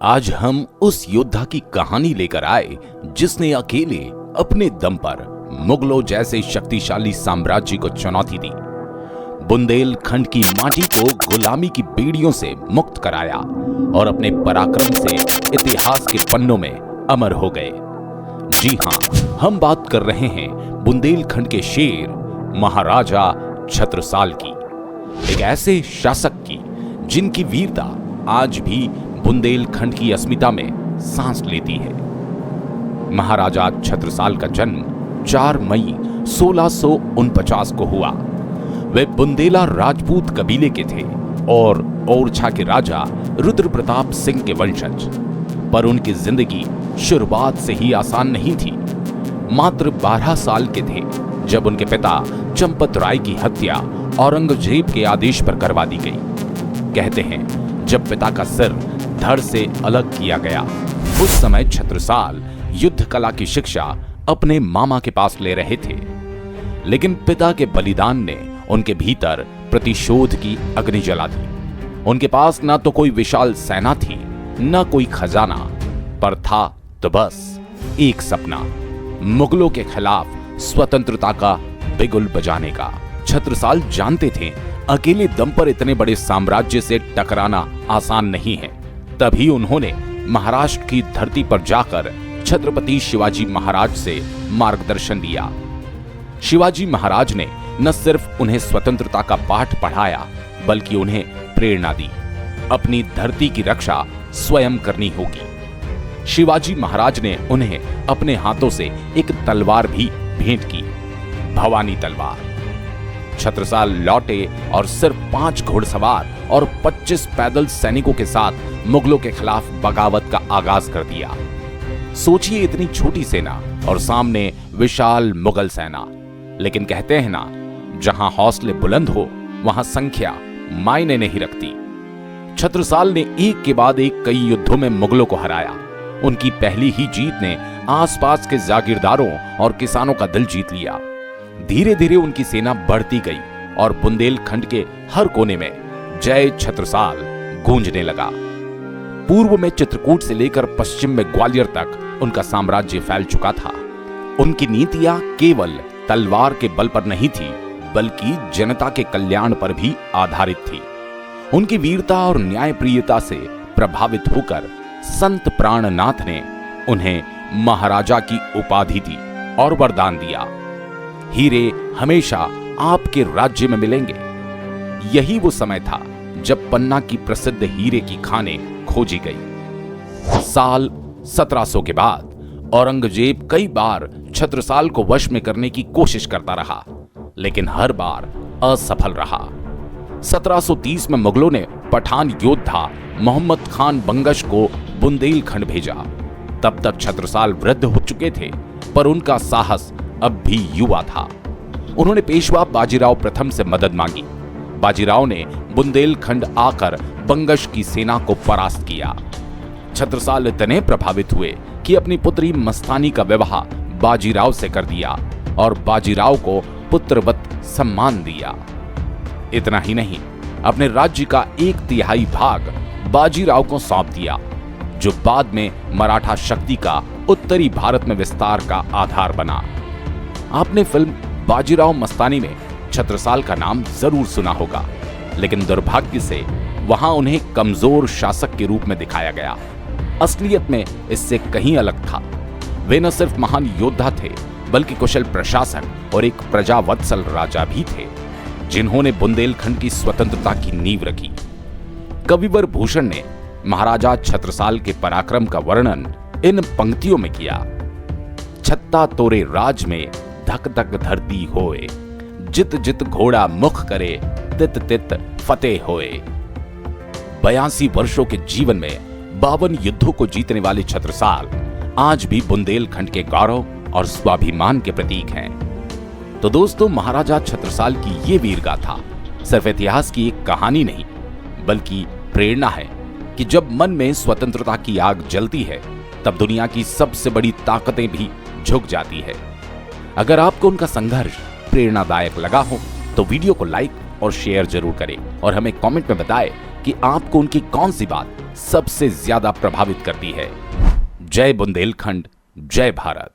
आज हम उस योद्धा की कहानी लेकर आए जिसने अकेले अपने दम पर मुगलों जैसे शक्तिशाली साम्राज्य को चुनौती दी, बुंदेलखंड की माटी को गुलामी की बेड़ियों से मुक्त कराया और अपने पराक्रम से इतिहास के पन्नों में अमर हो गए। जी हां, हम बात कर रहे हैं बुंदेलखंड के शेर महाराजा छत्रसाल की, एक ऐसे शासक की जिनकी वीरता आज भी बुंदेलखंड की अस्मिता में सांस लेती है। महाराजा छत्रसाल का जन्म 4 मई 1649 को हुआ। वे बुंदेला राजपूत कबीले के थे और ओरछा के राजा रुद्र प्रताप सिंह के वंशज। पर उनकी जिंदगी शुरुआत से ही आसान नहीं थी। मात्र 12 साल के थे जब उनके पिता चंपत राय की हत्या औरंगजेब के आदेश पर करवा दी गई। कहते हैं जब पिता का सिर धड़ से अलग किया गया, उस समय छत्रसाल युद्ध कला की शिक्षा अपने मामा के पास ले रहे थे। लेकिन पिता के बलिदान ने उनके भीतर प्रतिशोध की अग्नि जला दी। उनके पास ना तो कोई विशाल सेना थी, ना कोई खजाना, पर था तो बस एक सपना, मुगलों के खिलाफ स्वतंत्रता का बिगुल बजाने का। छत्रसाल जानते थे अकेले दम पर इतने बड़े साम्राज्य से टकराना आसान नहीं है। तभी उन्होंने महाराष्ट्र की धरती पर जाकर छत्रपति शिवाजी महाराज से मार्गदर्शन लिया। शिवाजी महाराज ने न सिर्फ उन्हें स्वतंत्रता का पाठ पढ़ाया, बल्कि उन्हें प्रेरणा दी। अपनी धरती की रक्षा स्वयं करनी होगी। शिवाजी महाराज ने उन्हें अपने हाथों से एक तलवार भी भेंट की, भवानी तलवार। छत्रसाल लौटे और सिर्फ 5 घुड़सवार और 25 पैदल सैनिकों के साथ मुगलों के खिलाफ बगावत का आगाज कर दिया। सोचिए, इतनी छोटी सेना और सामने विशाल मुगल सेना। लेकिन कहते हैं ना, जहां हौसले बुलंद हो वहां संख्या मायने नहीं रखती। छत्रसाल ने एक के बाद एक कई युद्धों में मुगलों को हराया। उनकी पहली ही जीत ने आसपास के जागीरदारों और किसानों का दिल जीत लिया। धीरे धीरे उनकी सेना बढ़ती गई और बुंदेलखंड के हर कोने में जय छत्रसाल गूंजने लगा। पूर्व में चित्रकूट से लेकर पश्चिम में ग्वालियर तक उनका साम्राज्य फैल चुका था। उनकी नीतियां केवल तलवार के बल पर नहीं थी, बल्कि जनता के कल्याण पर भी आधारित थी। उनकी वीरता और न्यायप्रियता से प्रभावित होकर संत प्राणनाथ ने उन्हें महाराजा की उपाधि दी और वरदान दिया, हीरे हमेशा आपके राज्य में मिलेंगे। यही वो समय था जब पन्ना की प्रसिद्ध हीरे की खानें खोजी गई। साल 1700 के बाद औरंगजेब कई बार छत्रसाल को वश में करने की कोशिश करता रहा, लेकिन हर बार असफल रहा। 1730 में मुगलों ने पठान योद्धा मोहम्मद खान बंगश को बुंदेलखंड भेजा। तब तक छत्रसाल वृद्ध हो चुके थे, पर उनका साहस अब भी युवा था। उन्होंने पेशवा बाजीराव प्रथम से मदद मांगी। बाजीराव ने बुंदेलखंड आकर बंगश की सेना को परास्त किया। छत्रसाल इतने प्रभावित हुए कि अपनी पुत्री मस्तानी का विवाह बाजीराव से कर दिया और बाजीराव को पुत्रवत सम्मान दिया। इतना ही नहीं, अपने राज्य का 1/3 भाग बाजीराव को सौंप दिया, जो बाद में मराठा शक्ति का उत्तरी भारत में विस्तार का आधार बना। आपने फिल्म बाजीराव मस्तानी में छत्रसाल का नाम जरूर सुना होगा, लेकिन दुर्भाग्य से वहां उन्हें कमजोर शासक के रूप में दिखाया गया। असलियत में इससे कहीं अलग था। वे न सिर्फ महान योद्धा थे, बल्कि कुशल प्रशासक और एक प्रजावत्सल राजा भी थे, जिन्होंने बुंदेलखंड की स्वतंत्रता की नींव रखी। कविवर भूषण ने महाराजा छत्रसाल के पराक्रम का वर्णन इन पंक्तियों में किया। छत्ता तोरे राज में धक धक धरती होए, जित जित घोड़ा मुख करे तित तित फतेह होए। 82 वर्षों के जीवन में 52 युद्धों को जीतने वाले छत्रसाल आज भी बुंदेलखंड के गौरव और स्वाभिमान के प्रतीक हैं। तो दोस्तों, महाराजा छत्रसाल की ये वीर गाथा सिर्फ इतिहास की एक कहानी नहीं, बल्कि प्रेरणा है कि जब मन में स्वतंत्रता की आग जलती है, तब दुनिया की सबसे बड़ी ताकतें भी झुक जाती है। अगर आपको उनका संघर्ष प्रेरणादायक लगा हो तो वीडियो को लाइक और शेयर जरूर करें और हमें कमेंट में बताएं कि आपको उनकी कौन सी बात सबसे ज्यादा प्रभावित करती है। जय बुंदेलखंड, जय भारत।